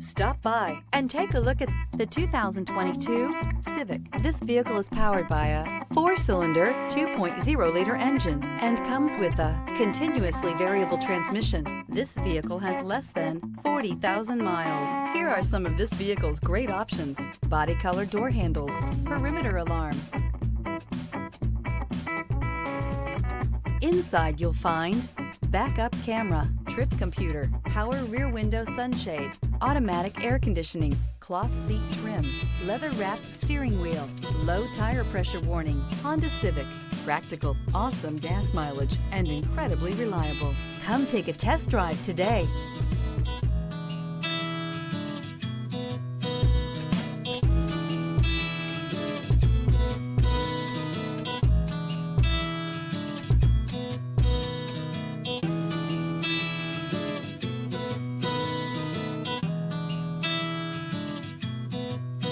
Stop by and take a look at the 2022 Civic. This vehicle is powered by a 4-cylinder, 2.0-liter engine and comes with a continuously variable transmission. This vehicle has less than 40,000 miles. Here are some of this vehicle's great options: body color door handles, perimeter alarm. Inside you'll find backup camera, trip computer, power rear window sunshade, automatic air conditioning, cloth seat trim, leather-wrapped steering wheel, low tire pressure warning. Honda Civic, practical, awesome gas mileage, and incredibly reliable. Come take a test drive today.